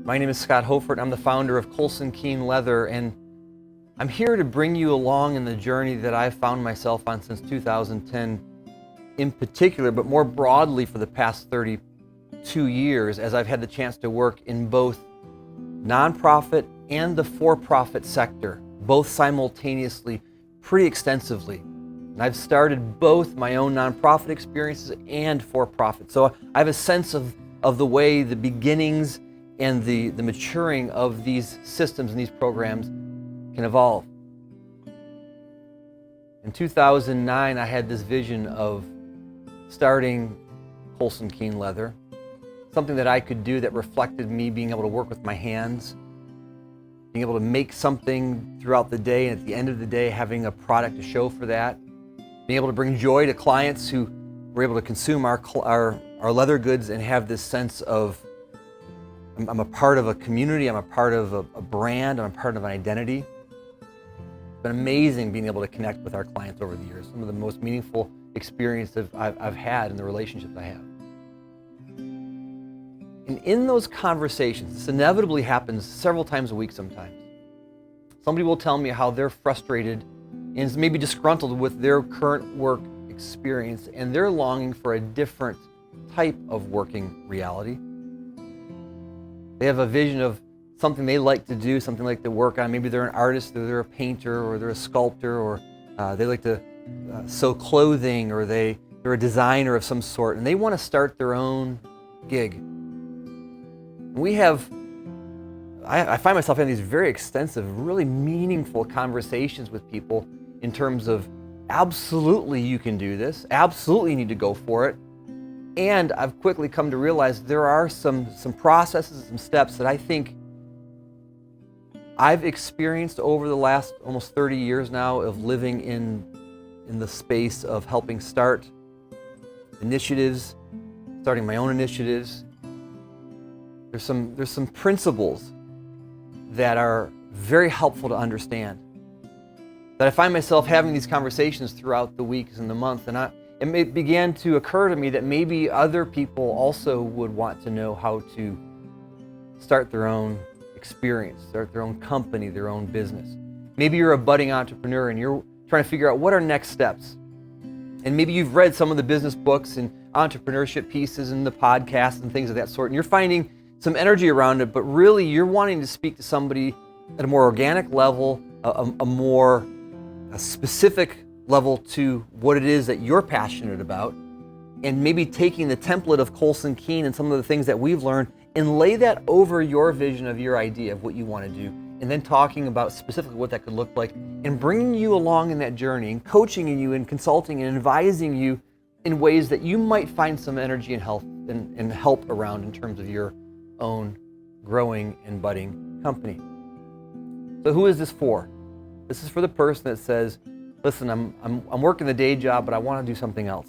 My name is Scott Hofert. I'm the founder of Colson Keene Leather, and I'm here to bring you along in the journey that I've found myself on since 2010 in particular, but more broadly for the past 32 years as I've had the chance to work in both nonprofit and the for-profit sector, both simultaneously, pretty extensively. And I've started both my own nonprofit experiences and for-profit. So I have a sense of the way the beginnings and the maturing of these systems and these programs can evolve. In 2009, I had this vision of starting Colson Keene Leather, something that I could do that reflected me being able to work with my hands, being able to make something throughout the day, and at the end of the day, having a product to show for that, being able to bring joy to clients who were able to consume our leather goods and have this sense of I'm a part of a community, I'm a part of a brand, I'm a part of an identity. It's been amazing being able to connect with our clients over the years. Some of the most meaningful experiences I've had in the relationships I have. And in those conversations, this inevitably happens several times a week sometimes. Somebody will tell me how they're frustrated and is maybe disgruntled with their current work experience, and they're longing for a different type of working reality. They have a vision of something they like to do, something they like to work on. Maybe they're an artist, or they're a painter, or they're a sculptor, or they like to sew clothing, or they're a designer of some sort, and they want to start their own gig. I find myself having these very extensive, really meaningful conversations with people in terms of absolutely you can do this, absolutely you need to go for it. And I've quickly come to realize there are some processes, some steps that I think I've experienced over the last almost 30 years now of living in the space of helping start initiatives, starting my own initiatives. There's some principles that are very helpful to understand, that I find myself having these conversations throughout the weeks and the month, and it began to occur to me that maybe other people also would want to know how to start their own experience, start their own company, their own business. Maybe you're a budding entrepreneur and you're trying to figure out what are next steps. And maybe you've read some of the business books and entrepreneurship pieces and the podcasts and things of that sort, and you're finding some energy around it, but really you're wanting to speak to somebody at a more organic level, a more specific level to what it is that you're passionate about, and maybe taking the template of Colson Keene and some of the things that we've learned and lay that over your vision of your idea of what you want to do, and then talking about specifically what that could look like and bringing you along in that journey and coaching you and consulting and advising you in ways that you might find some energy and help around in terms of your own growing and budding company. So who is this for? This is for the person that says, listen, I'm working the day job, but I want to do something else.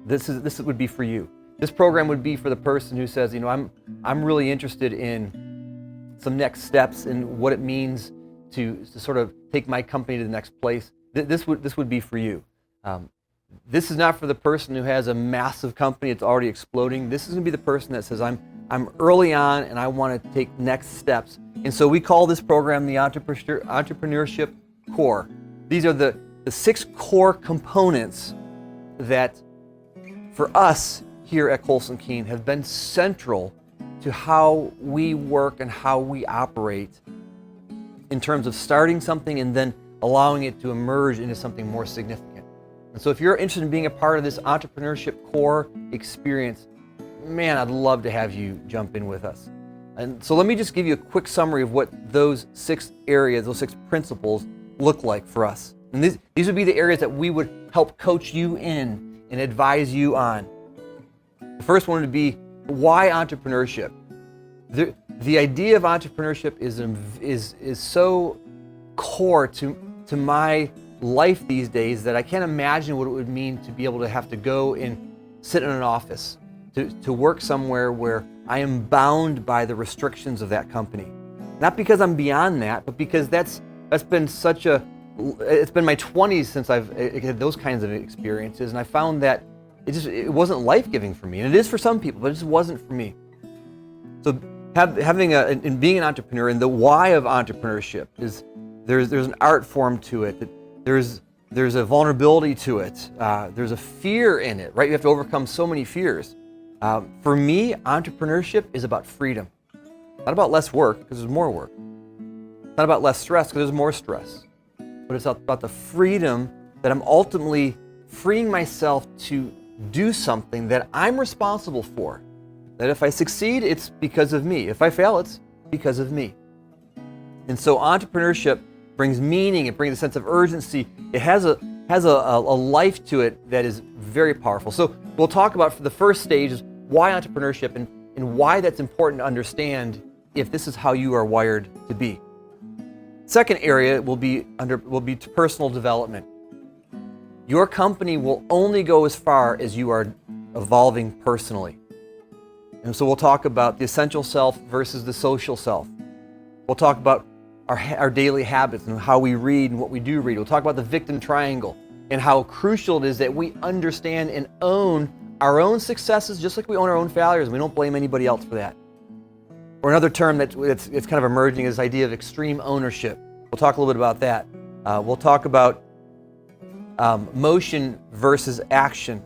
This would be for you. This program would be for the person who says, I'm really interested in some next steps in what it means to sort of take my company to the next place. This would be for you. This is not for the person who has a massive company, it's already exploding. This is going to be the person that says, I'm early on and I want to take next steps. And so we call this program the Entrepreneurship Core. These are the 6 core components that, for us here at Colson Keene, have been central to how we work and how we operate in terms of starting something and then allowing it to emerge into something more significant. And so if you're interested in being a part of this Entrepreneurship Core experience, man, I'd love to have you jump in with us. And so let me just give you a quick summary of what those 6 areas, those 6 principles look like for us. And these would be the areas that we would help coach you in and advise you on. The first one would be, why entrepreneurship? The idea of entrepreneurship is so core to my life these days that I can't imagine what it would mean to be able to have to go and sit in an office, to work somewhere where I am bound by the restrictions of that company. Not because I'm beyond that, but because that's been it's been my 20s since I've had those kinds of experiences, and I found that it wasn't life-giving for me. And it is for some people, but it just wasn't for me. So in being an entrepreneur, and the why of entrepreneurship is there's an art form to it. There's a vulnerability to it. There's a fear in it, right? You have to overcome so many fears. For me, entrepreneurship is about freedom. Not about less work, because there's more work. Not about less stress, because there's more stress. But it's about the freedom that I'm ultimately freeing myself to do something that I'm responsible for. That if I succeed, it's because of me. If I fail, it's because of me. And so entrepreneurship brings meaning, it brings a sense of urgency. It has a life to it that is very powerful. So we'll talk about, for the first stage, is why entrepreneurship and why that's important to understand if this is how you are wired to be. Second area will be to personal development. Your company will only go as far as you are evolving personally. And so we'll talk about the essential self versus the social self. We'll talk about our daily habits and how we read and what we do read. We'll talk about the victim triangle and how crucial it is that we understand and own our own successes just like we own our own failures, and we don't blame anybody else for that. Or another term it's kind of emerging is this idea of extreme ownership. We'll talk a little bit about that. We'll talk about motion versus action.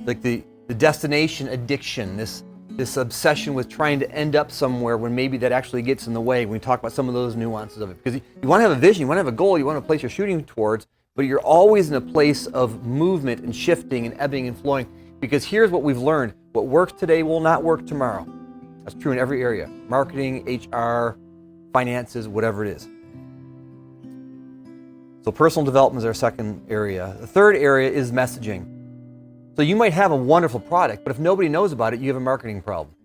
Like the destination addiction, this obsession with trying to end up somewhere when maybe that actually gets in the way. When we talk about some of those nuances of it, because you want to have a vision, you want to have a goal, you want a place you're shooting towards, but you're always in a place of movement and shifting and ebbing and flowing. Because here's what we've learned: what works today will not work tomorrow. That's true in every area: marketing, HR, finances, whatever it is. So personal development is our second area. The third area is messaging. So you might have a wonderful product, but if nobody knows about it, you have a marketing problem.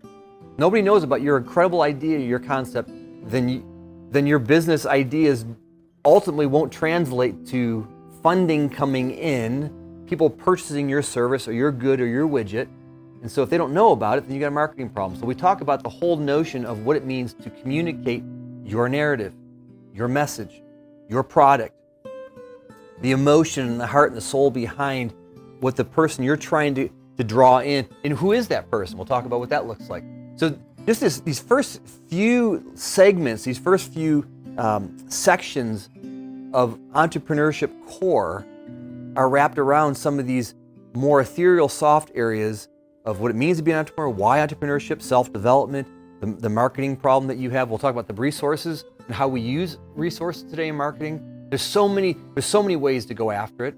Nobody knows about your incredible idea, your concept, then your business ideas ultimately won't translate to funding coming in, people purchasing your service or your good or your widget. And so if they don't know about it, then you got a marketing problem. So we talk about the whole notion of what it means to communicate your narrative, your message, your product, the emotion and the heart and the soul behind what the person you're trying to draw in, and who is that person. We'll talk about what that looks like. So just these first few segments, these first few sections of entrepreneurship core are wrapped around some of these more ethereal, soft areas of what it means to be an entrepreneur, why entrepreneurship, self-development, the marketing problem that you have. We'll talk about the resources and how we use resources today in marketing. There's so many ways to go after it.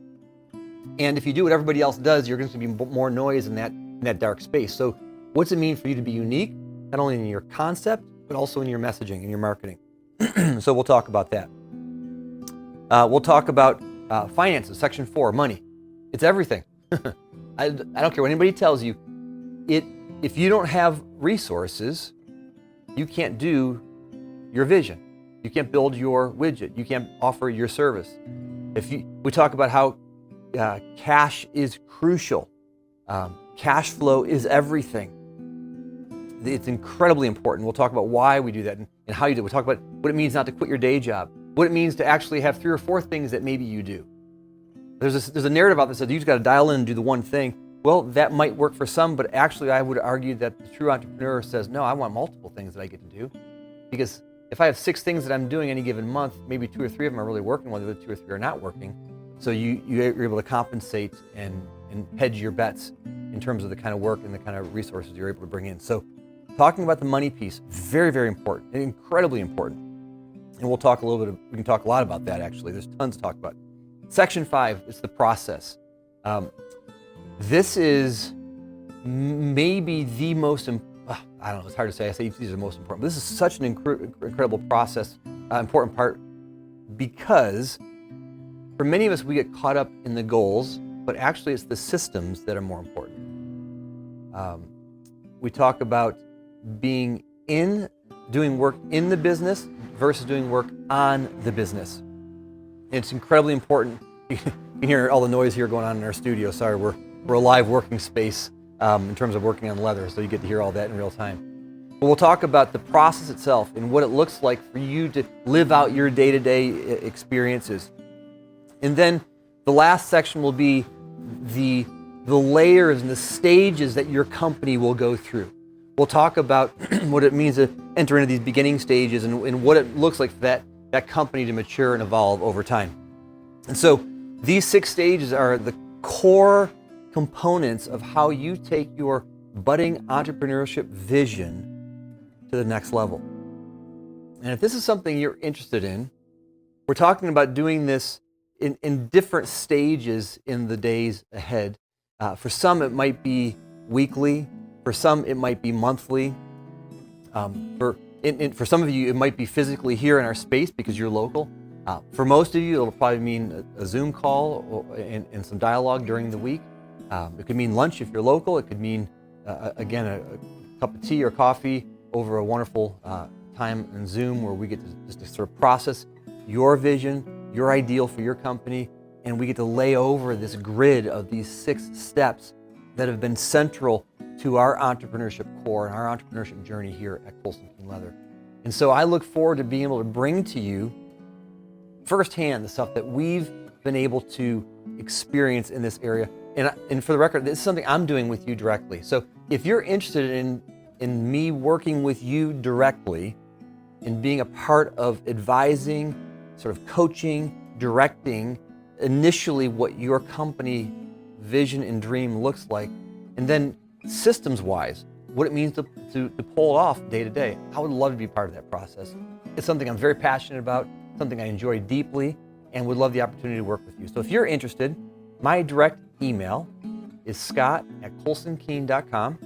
And if you do what everybody else does, you're going to be more noise in that dark space. So what's it mean for you to be unique, not only in your concept, but also in your messaging and your marketing? So we'll talk about that. We'll talk about finances, section 4, money. It's everything. I don't care what anybody tells you. If you don't have resources, you can't do your vision. You can't build your widget. You can't offer your service. We talk about how cash is crucial. Cash flow is everything. It's incredibly important. We'll talk about why we do that and how you do it. We'll talk about what it means not to quit your day job, what it means to actually have 3 or 4 things that maybe you do. There's a narrative out there that says you just got to dial in and do the one thing. Well, that might work for some, but actually I would argue that the true entrepreneur says, no, I want multiple things that I get to do. Because if I have 6 things that I'm doing any given month, maybe 2 or 3 of them are really working, while the other 2 or 3 are not working. So you're able to compensate and hedge your bets in terms of the kind of work and the kind of resources you're able to bring in. So talking about the money piece, very, very important, incredibly important. And we can talk a lot about that actually. There's tons to talk about. Section 5 is the process. This is maybe the most, I don't know, it's hard to say. I say these are the most important. But this is such an incredible process, important part, because for many of us, we get caught up in the goals, but actually it's the systems that are more important. We talk about doing work in the business versus doing work on the business. It's incredibly important. You can hear all the noise here going on in our studio. Sorry, we're a live working space in terms of working on leather, so you get to hear all that in real time. But we'll talk about the process itself and what it looks like for you to live out your day-to-day experiences. And then the last section will be the layers and the stages that your company will go through. We'll talk about what it means to enter into these beginning stages and what it looks like for that company to mature and evolve over time. And so these 6 stages are the core components of how you take your budding entrepreneurship vision to the next level. And if this is something you're interested in, we're talking about doing this in different stages in the days ahead. For some, it might be weekly. For some, it might be monthly. For some of you, it might be physically here in our space because you're local. For most of you, it'll probably mean a Zoom call and some dialogue during the week. It could mean lunch if you're local. It could mean, again, a cup of tea or coffee over a wonderful time in Zoom where we get to just sort of process your vision, your ideal for your company, and we get to lay over this grid of these 6 steps that have been central to our entrepreneurship core and our entrepreneurship journey here at Colson Keene Leather. And so I look forward to being able to bring to you firsthand the stuff that we've been able to experience in this area. And for the record, this is something I'm doing with you directly. So if you're interested in me working with you directly, in being a part of advising, sort of coaching, directing, initially what your company vision and dream looks like, and then systems-wise, what it means to pull it off day to day. I would love to be part of that process. It's something I'm very passionate about, something I enjoy deeply, and would love the opportunity to work with you. So if you're interested, my direct email is scott@colsonkeene.com,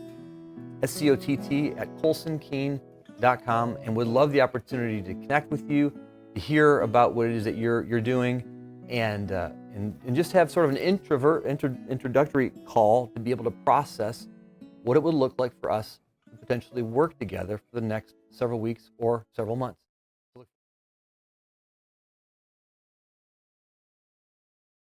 SCOTT@colsonkeene.com, and would love the opportunity to connect with you, to hear about what it is that you're doing, and just have sort of an introductory call to be able to process what it would look like for us to potentially work together for the next several weeks or several months.